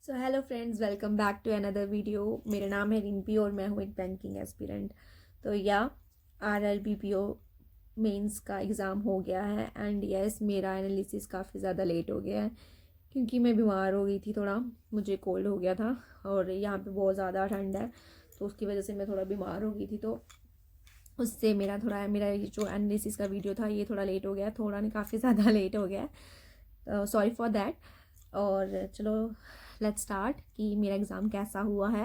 So hello friends, welcome back to another video. मेरा नाम है रिम्पी और मैं हूँ एक बैंकिंग एस्पिरेंट। तो या RRBPO मेंस का एग्ज़ाम हो गया है एंड यस मेरा एनालिसिस काफ़ी ज़्यादा लेट हो गया है क्योंकि मैं बीमार हो गई थी। थोड़ा मुझे कोल्ड हो गया था और यहाँ पे बहुत ज़्यादा ठंड है, तो उसकी वजह से मैं थोड़ा बीमार हो गई थी। तो उससे मेरा ये जो एनालिसिस का वीडियो था ये थोड़ा लेट हो गया, थोड़ा नहीं काफ़ी ज़्यादा लेट हो गया। Sorry for that. और चलो लेट्स स्टार्ट कि मेरा एग्ज़ाम कैसा हुआ है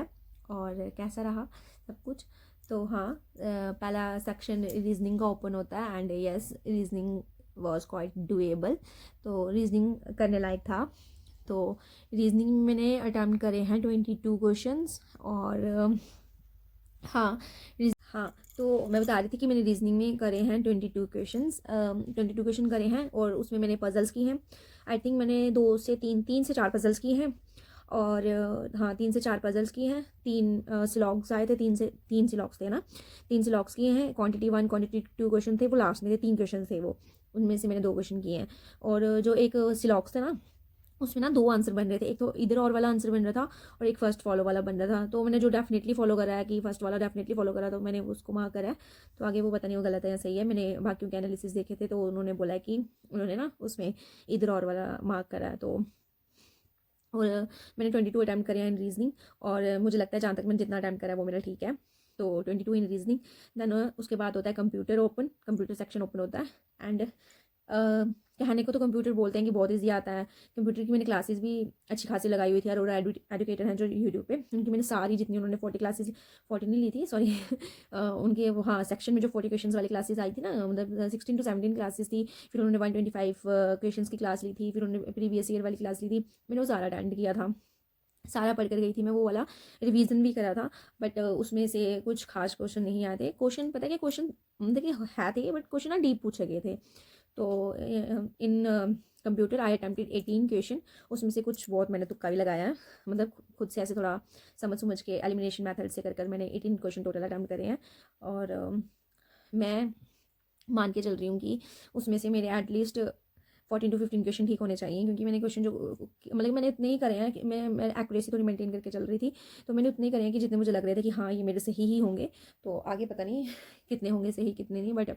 और कैसा रहा सब कुछ। तो हाँ, पहला सेक्शन रीजनिंग का ओपन होता है and yes reasoning was quite doable. तो रीजनिंग करने लायक था। तो रीजनिंग में मैंने अटैम्प्ट करे हैं 22 क्वेश्चंस। और हाँ, हाँ, तो मैं बता रही थी कि मैंने रीजनिंग में करे हैं 22 क्वेश्चन करे हैं और उसमें मैंने पजल्स की हैं। आई थिंक मैंने 3 से 4 पजल्स की हैं। और हाँ, 3 से 4 पजल्स की हैं। 3 स्लॉग्स आए थे, 3 सिलॉग्स थे ना। 3 स्लॉग्स किए हैं। क्वांटिटी 1 क्वांटिटी 2 क्वेश्चन थे, वो लास्ट में थे। 3 क्वेश्चन थे वो, उनमें से मैंने 2 क्वेश्चन किए हैं। और जो एक सिलॉग्स थे ना, उसमें ना 2 आंसर बन रहे थे। एक तो इधर और वाला आंसर बन रहा था और एक फर्स्ट फॉलो वाला बन रहा था। तो मैंने जो डेफिनेटली फॉलो करा है कि फर्स्ट वाला डेफिनेटली फॉलो करा, तो मैंने उसको मार्क करा है। तो आगे वो पता नहीं वो गलत है या सही है। मैंने बाकियों के एनालिसिस देखे थे तो उन्होंने बोला है कि उन्होंने ना उसमें इधर और वाला मार्क करा है। तो और मैंने 22 अटैम्प्ट करे हैं इन रीजनिंग। और मुझे लगता है जहाँ तक मैंने जितना अटैम्प्ट करा है वो मेरा ठीक है। तो 22 इन रीजनिंग। देन उसके बाद होता है कंप्यूटर सेक्शन ओपन होता है। एंड कहने को तो कंप्यूटर बोलते हैं कि बहुत ईजी आता है। कंप्यूटर की मैंने क्लासेस भी अच्छी खासी लगाई हुई थी। अरोड़ा एडुकेटर हैं जो यूट्यूब पे, उनकी मैंने सारी जितनी उन्होंने 40 क्लासेस, 40 नहीं ली थी सॉरी उनके वो हाँ सेक्शन में जो 40 क्वेश्चन वाली क्लासेस आई थी ना, मतलब 16 to 17 क्लासेस थी। फिर उन्होंने 125 क्वेश्चन की क्लास ली थी। फिर उन्होंने प्रीवियस ईयर वाली क्लास ली थी। मैंने वो सारा अटेंड किया था, सारा पढ़ कर गई थी मैं। वो वाला रिवीजन भी करा था। बट उसमें से कुछ खास क्वेश्चन नहीं आए थे। क्वेश्चन पता है क्या क्वेश्चन देखिए है थे, बट क्वेश्चन ना डीप पूछे गए थे। तो इन कंप्यूटर आई अटेम्प्टेड 18 क्वेश्चन। उसमें से कुछ बहुत मैंने तुक्का भी लगाया है, मतलब खुद से ऐसे थोड़ा समझ के एलिमिनेशन मेथड से कर मैंने 18 क्वेश्चन टोटल अटेम्प्ट करे हैं। और मैं मान के चल रही हूँ कि उसमें से मेरे एटलीस्ट 14 to 15 क्वेश्चन ठीक होने चाहिए, क्योंकि मैंने क्वेश्चन जो मतलब मैंने इतने ही करे हैं कि मैं एक्यूरेसी थोड़ी मेंटेन करके चल रही थी। तो मैंने उतने ही करे हैं कि जितने मुझे लग रहे थे कि हाँ ये मेरे सही ही होंगे। तो आगे पता नहीं कितने होंगे सही कितने नहीं, बट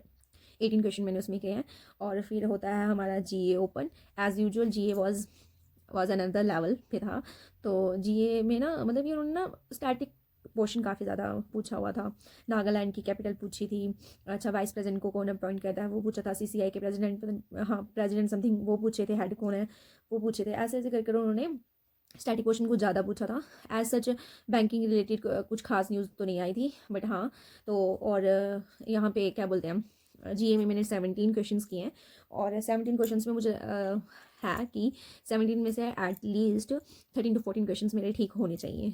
18 क्वेश्चन मैंने उसमें किए हैं। और फिर होता है हमारा GA open. As usual GA was another level पे था। तो GA में ना मतलब ये उन्होंने ना स्टैटिक पोर्शन काफ़ी ज़्यादा पूछा हुआ था। नागालैंड की कैपिटल पूछी थी। अच्छा, वाइस प्रेसिडेंट को कौन अपॉइंट करता है वो पूछा था। CCI के प्रेसिडेंट, हाँ प्रेसिडेंट समथिंग वो पूछे थे। हेड कौन है वो पूछे थे। ऐसे ऐसे करके उन्होंने स्टैटिक क्वेश्चन कुछ ज़्यादा पूछा था। एज सच बैंकिंग रिलेटेड कुछ खास न्यूज़ तो नहीं आई थी, बट हाँ। तो और यहाँ पे क्या बोलते हैं, GA में मैंने 17 क्वेश्चन किए हैं। और 17 क्वेश्चन में मुझे है कि 17 में से एटलीस्ट 13 to 14 क्वेश्चन मेरे ठीक होने चाहिए।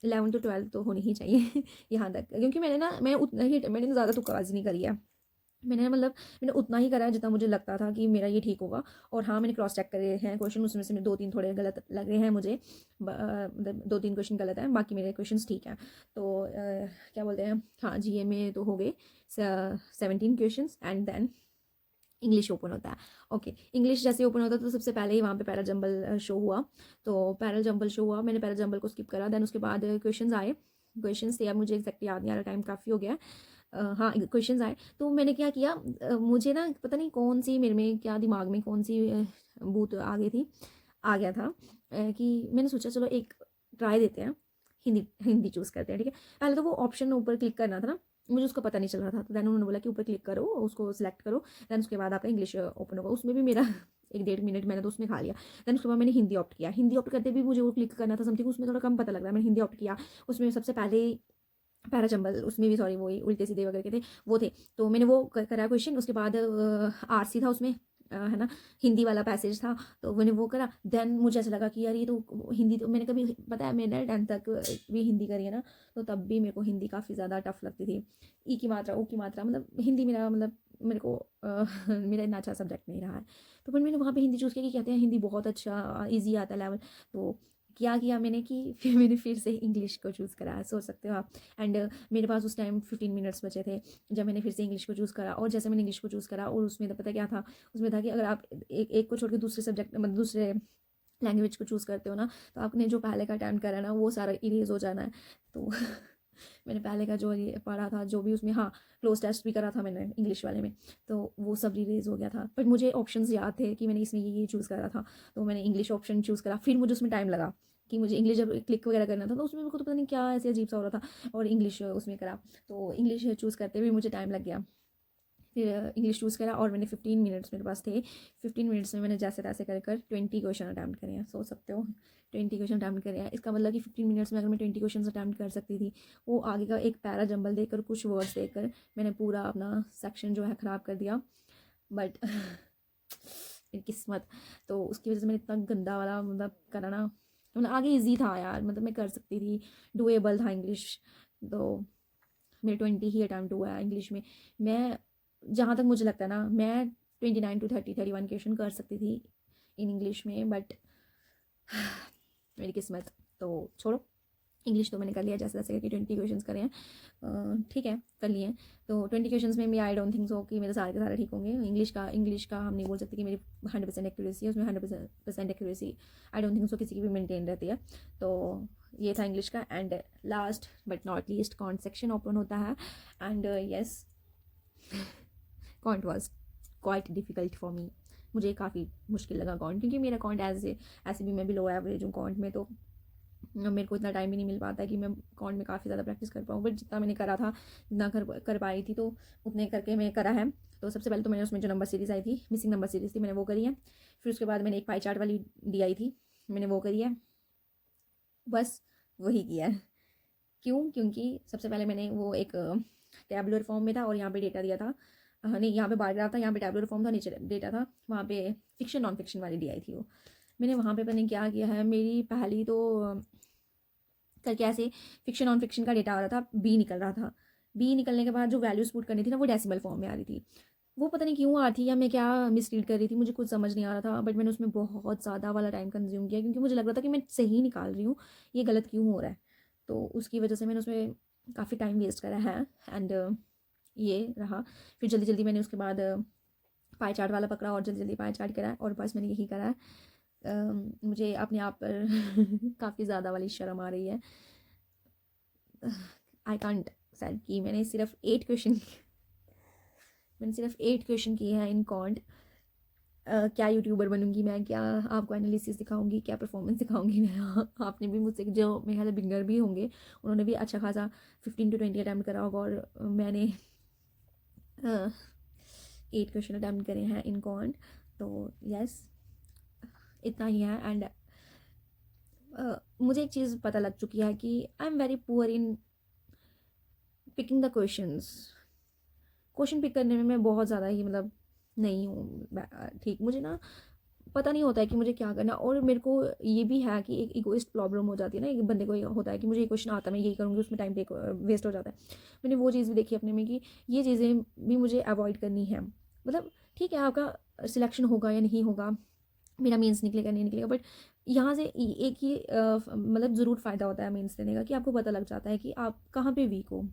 11 to 12 तो होने ही चाहिए यहाँ तक, क्योंकि मैं उतना ही मैंने ज़्यादा तुक्काबाजी नहीं करी है। मैंने उतना ही करा है जितना मुझे लगता था कि मेरा ये ठीक होगा। और हाँ, मैंने क्रॉस चेक करे हैं क्वेश्चन, उसमें से 2-3 थोड़े गलत लग रहे हैं मुझे। मतलब 2-3 क्वेश्चन गलत हैं, बाकी मेरे क्वेश्चंस ठीक हैं। तो क्या बोलते हैं, हाँ GA में तो हो गए 17 questions. And then English open होता है। ओके, इंग्लिश जैसे ओपन होता है तो सबसे पहले ही वहाँ पे पैरा जंबल शो हुआ। तो पैरा जंबल शो हुआ, मैंने पैरा जंबल को स्किप करा। देन उसके बाद क्वेश्चंस आए। क्वेश्चंस थे, अब मुझे एग्जैक्ट याद नहीं आ रहा, टाइम काफ़ी हो गया है। हाँ, क्वेश्चंस आए तो मैंने क्या किया, मुझे ना पता नहीं कौन सी मेरे में क्या दिमाग में कौन सी भूत आ गया था कि मैंने सोचा चलो एक ट्राई देते हैं, हिंदी हिंदी चूज़ करते हैं। ठीक है, पहले तो वो ऑप्शन ऊपर क्लिक करना था ना, मुझे उसका पता नहीं चल रहा था। तो दैन उन्होंने बोला कि ऊपर क्लिक करो, उसको सिलेक्ट करो। दैन उसके बाद आपका इंग्लिश ओपन होगा। उसमें भी मेरा 1-1.5 मिनट मैंने तो उसमें खा लिया। दैन उसके बाद मैंने हिंदी ऑप्ट किया। हिंदी ऑप्ट करते भी मुझे वो क्लिक करना था समथिंग, उसमें थोड़ा कम पता लग रहा है। मैंने हिंदी ऑप्ट किया। उसमें सबसे पहले पैरा चंबल, उसमें भी सॉरी वही उल्टे सीधे वगैरह के थे वो थे। तो मैंने वो करा क्वेश्चन। उसके बाद RC था उसमें, है ना, हिंदी वाला पैसेज था। तो मैंने वो करा। देन मुझे ऐसा लगा कि यार ये तो हिंदी, तो मैंने कभी पता है मैंने 10th तक भी हिंदी करी है ना, तो तब भी मेरे को हिंदी काफ़ी ज़्यादा टफ लगती थी। ई की मात्रा, ओ की मात्रा, मतलब हिंदी मेरा मतलब मेरे को मेरा इतना अच्छा सब्जेक्ट नहीं रहा है। तो फिर मैंने वहाँ पे हिंदी चूज़ किया कि कहते हैं हिंदी बहुत अच्छा ईजी आता है लेवल। तो क्या किया मैंने कि फिर मैंने फिर से इंग्लिश को चूज़ करा, सोच सकते हो आप। एंड मेरे पास उस टाइम 15 मिनट्स बचे थे जब मैंने फिर से इंग्लिश को चूज़ करा। और जैसे मैंने इंग्लिश को चूज़ करा, और उसमें तो पता क्या था, उसमें था कि अगर आप एक को छोड़ के दूसरे सब्जेक्ट मतलब दूसरे लैंग्वेज को चूज़ करते हो ना, तो आपने जो पहले का अटैम्प्ट करा ना वो सारा इरेज हो जाना है। तो मैंने पहले का जो ये पढ़ा था, जो भी उसमें, हाँ क्लोज टेस्ट भी करा था मैंने इंग्लिश वाले में, तो वो सब इरेज हो गया था। बट मुझे ऑप्शंस याद थे कि मैंने इसमें ये चूज़ करा था, तो मैंने इंग्लिश ऑप्शन चूज़ करा। फिर मुझे उसमें टाइम लगा कि मुझे इंग्लिश जब क्लिक वगैरह करना था, तो उसमें मेरे को तो पता नहीं क्या ऐसे अजीब सा हो रहा था, और इंग्लिश उसमें करा, तो इंग्लिश चूज़ करते हुए मुझे टाइम लग गया। फिर इंग्लिश चूज़ करा और मैंने 15 मिनट्स मेरे पास थे। 15 मिनट्स में मैंने जैसे तैसे कर कर 20 क्वेश्चन अटैम्प्ट करे हैं। सोच सकते हो 20 क्वेश्चन अटैम्प्ट करे हैं। इसका मतलब कि 15 मिनट्स में अगर मैं 20 क्वेश्चन अटैम्प्ट कर सकती थी, वो आगे का एक पैरा जंबल देकर, कुछ वर्ड्स देकर मैंने पूरा अपना सेक्शन जो है ख़राब कर दिया। बट मेरी किस्मत, तो उसकी वजह से मैंने इतना गंदा वाला मतलब करा ना, मतलब आगे ईजी था यार, मतलब मैं कर सकती थी, डुएबल था इंग्लिश। तो मेरे 20 ही अटैम्प्ट हुआ है इंग्लिश में। मैं जहाँ तक मुझे लगता है ना, मैं 29 to 31 क्वेश्चन कर सकती थी इन इंग्लिश में, बट मेरी किस्मत। तो छोड़ो, इंग्लिश तो मैंने कर लिया जैसे तैसे करके, 20 क्वेश्चंस करे हैं, ठीक है कर लिए हैं। तो 20 क्वेश्चंस में भी आई डोंट थिंक सो कि मेरे सारे के सारे ठीक होंगे। इंग्लिश का हम नहीं बोल सकते कि मेरी 100% एक्यूरेसी है, उसमें 100% accuracy I don't think so किसी की भी मेंटेन रहती है। तो ये था इंग्लिश का। And last but not least can't section open होता है। And yes, can't was quite difficult for me. मुझे काफ़ी मुश्किल लगा कॉन्ट, क्योंकि मेरा कॉन्ट ऐसे भी मैं भी लो एवरेज हूँ कॉन्ट में, तो मेरे को इतना टाइम भी नहीं मिल पाता है कि मैं कॉन्ट में काफ़ी ज़्यादा प्रैक्टिस कर पाऊँ। बट जितना मैंने करा था, जितना कर पाई थी, तो उतने करके मैं करा है। तो सबसे पहले तो मैंने उसमें जो नंबर सीरीज़ आई थी, मिसिंग नंबर सीरीज़ थी, मैंने वो करी है। फिर उसके बाद मैंने एक पाई चार्ट वाली डी आई थी, मैंने वो करी है। बस वही किया है। क्यों? क्योंकि सबसे पहले मैंने वो एक टैबुलर फॉर्म में था, और यहाँ पे डेटा दिया था, नहीं यहाँ पे बार ग्राफ था, यहाँ पे टैबुलर फॉर्म था, नीचे डेटा था, वहाँ पे फिक्शन नॉन फिक्शन वाली डी आई थी वो। मैंने वहाँ पे पता नहीं क्या किया है, मेरी पहली तो करके ऐसे फिक्शन नॉन फिक्शन का डेटा आ रहा था, बी निकल रहा था। बी निकलने के बाद जो वैल्यूज़ पुट करनी थी ना, वो डेसिमल फॉर्म में आ रही थी। वो पता नहीं क्यों आ रही थी, या मैं क्या मिसरीड कर रही थी, मुझे कुछ समझ नहीं आ रहा था। बट मैंने उसमें बहुत ज़्यादा वाला टाइम कंज्यूम किया, क्योंकि मुझे लग रहा था कि मैं सही निकाल रही हूँ, ये गलत क्यों हो रहा है। तो उसकी वजह से मैंने उसमें काफ़ी टाइम वेस्ट करा है। एंड ये रहा। फिर जल्दी जल्दी मैंने उसके बाद पाई चार्ट वाला पकड़ा, और जल्दी जल्दी पाई चार्ट करा, और बस मैंने यही करा है। मुझे अपने आप पर काफ़ी ज़्यादा वाली शर्म आ रही है। आई कांट सर कि मैंने सिर्फ 8 क्वेश्चन किए हैं इन कॉन्ट। क्या यूट्यूबर बनूंगी मैं, क्या आपको एनालिसिस दिखाऊंगी, क्या परफॉर्मेंस दिखाऊंगी मैं। आपने भी मुझसे, जो मेरे ख्याल बिगनर भी होंगे, उन्होंने भी अच्छा खासा 15 to 20 अटैम्प्ट करा होगा, और मैंने 8 क्वेश्चन अटैम्प्ट करे हैं इन कॉन्ट। तो यस, इतना ही है। एंड मुझे एक चीज़ पता लग चुकी है कि I am very poor in picking the question pick करने में मैं बहुत ज़्यादा ही मतलब नहीं हूँ ठीक। मुझे ना पता नहीं होता है कि मुझे क्या करना। और मेरे को ये भी है कि एक इगोइस्ट प्रॉब्लम हो जाती है ना, एक बंदे को ये होता है कि मुझे ये क्वेश्चन आता है, मैं यही करूँगी, उसमें टाइम वेस्ट हो जाता है। मैंने वो चीज़ भी देखी अपने में कि ये चीज़ें भी मुझे अवॉइड करनी है। मतलब ठीक है, आपका सिलेक्शन होगा या नहीं होगा, मेरा मेंस निकलेगा नहीं निकलेगा, बट यहाँ से एक ही मतलब ज़रूर फ़ायदा होता है मेंस देने का, कि आपको पता लग जाता है कि आप कहाँ पे वीक हो,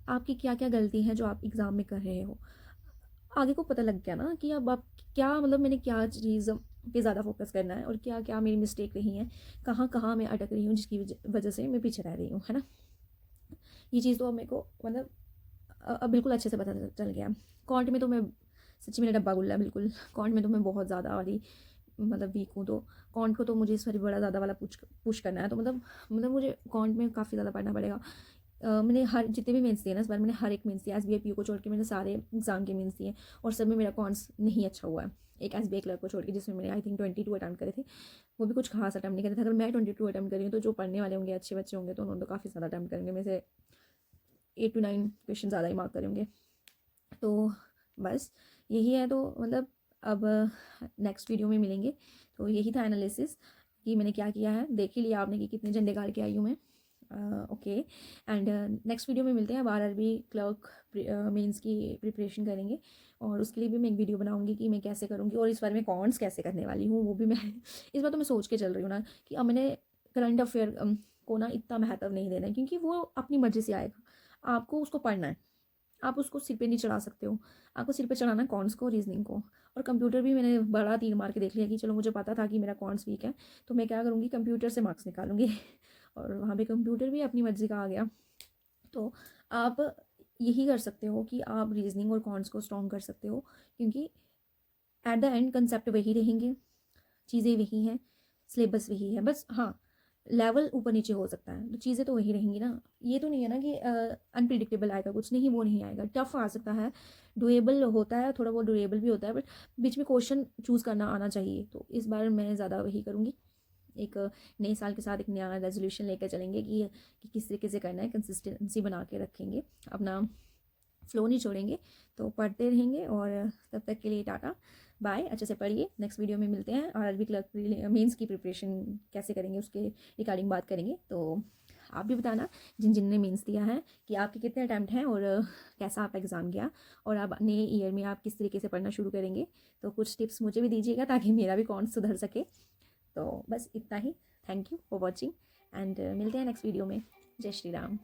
आपकी क्या क्या गलती है जो आप एग्ज़ाम में कर रहे हो। आगे को पता लग गया ना कि अब आप क्या, मतलब मैंने क्या चीज़ पे ज़्यादा फोकस करना है, और क्या क्या मेरी मिस्टेक रही हैं, कहाँ कहाँ मैं अटक रही हूँ, जिसकी वजह से मैं पीछे रह रही हूँ, है ना। ये चीज़ तो अब मेरे को मतलब अब बिल्कुल अच्छे से पता चल गया। कॉन्ट में तो मैं सच्ची, मेरा डब्बा गुल्ला बिल्कुल। कॉन्ट में तो मैं बहुत ज़्यादा वाली मतलब वीक हूँ। तो कॉन्ट को तो मुझे इस बार बड़ा ज़्यादा वाला पुश करना है। तो मतलब मुझे कॉन्ट में काफ़ी ज़्यादा पढ़ना पड़ेगा। मैंने हर जितने भी मेंस दिए ना इस बार, मैंने हर एक मेंस दिया, एस बी आई पी को छोड़ के मैंने सारे एग्जाम के मेंस दिए, और सब में मेरा कॉन्स नहीं अच्छा हुआ है। एक एस बी आई क्लर्क को छोड़ के, जिसमें मैंने आई थिंक 22 अटैम्प्ट करे थे, वो भी कुछ खास अटैम्प्ट नहीं करे थे। अगर मैं 22 अटैम्प्ट करी हूँ, तो जो पढ़ने वाले होंगे, अच्छे बच्चे होंगे, तो उन्होंने तो काफ़ी ज़्यादा अटैम्प्ट करेंगे, में से 8 to 9 क्वेश्चन ज़्यादा ही मार्क करेंगे। तो बस यही है। तो मतलब अब नेक्स्ट वीडियो में मिलेंगे। तो यही था एनालिसिस कि मैंने क्या किया है। देख ही लिया आपने कि कितने झंडे गाड़ के आई हूँ मैं। ओके, एंड नेक्स्ट वीडियो में मिलते हैं। अब आरआरबी क्लर्क मेंस की प्रिपरेशन करेंगे, और उसके लिए भी मैं एक वीडियो बनाऊंगी कि मैं कैसे करूँगी, और इस बार मैं कॉन्ट्स कैसे करने वाली हूँ वो भी मैं इस बार तो मैं सोच के चल रही हूँ ना कि अब मैंने करंट अफेयर को ना इतना महत्व नहीं देना है, क्योंकि वो अपनी मर्ज़ी से आएगा, आपको उसको पढ़ना है, आप उसको सिर पे नहीं चढ़ा सकते हो। आपको सिर पे चढ़ाना कॉन्स को, रीजनिंग को। और कंप्यूटर भी मैंने बड़ा तीर मार के देख लिया कि चलो मुझे पता था कि मेरा कॉन्स वीक है, तो मैं क्या करूँगी, कंप्यूटर से मार्क्स निकालूंगी और वहाँ पे कंप्यूटर भी अपनी मर्ज़ी का आ गया। तो आप यही कर सकते हो कि आप रीजनिंग और कॉन्स को स्ट्रॉन्ग कर सकते हो, क्योंकि एट द एंड कंसेप्ट वही रहेंगे, चीज़ें वही हैं, सिलेबस वही है, बस हाँ लेवल ऊपर नीचे हो सकता है, तो चीज़ें तो वही रहेंगी ना। ये तो नहीं है ना कि अनप्रिडिक्टेबल आएगा कुछ, नहीं वो नहीं आएगा, टफ आ सकता है, डुएबल होता है, थोड़ा बहुत डुएबल भी होता है, बट बीच में क्वेश्चन चूज़ करना आना चाहिए। तो इस बार मैं ज़्यादा वही करूँगी, एक नए साल के साथ एक नया रेजोल्यूशन लेकर चलेंगे कि किस तरीके से करना है, कंसिस्टेंसी बना के रखेंगे, अपना फ्लो नहीं छोड़ेंगे, तो पढ़ते रहेंगे। और तब तक के लिए टाटा बाय, अच्छे से पढ़िए, नेक्स्ट वीडियो में मिलते हैं। और आरआरबी क्लर्क मेंस की प्रिपरेशन कैसे करेंगे उसके रिगार्डिंग बात करेंगे। तो आप भी बताना जिन जिन ने मेंस दिया है कि आपके कितने अटैम्प्ट हैं और कैसा आपका एग्ज़ाम गया, और आप नए ईयर में आप किस तरीके से पढ़ना शुरू करेंगे। तो कुछ टिप्स मुझे भी दीजिएगा ताकि मेरा भी कॉन्स सुधर सके। तो बस इतना ही, thank you for watching and मिलते हैं नेक्स्ट वीडियो में। जय श्री राम।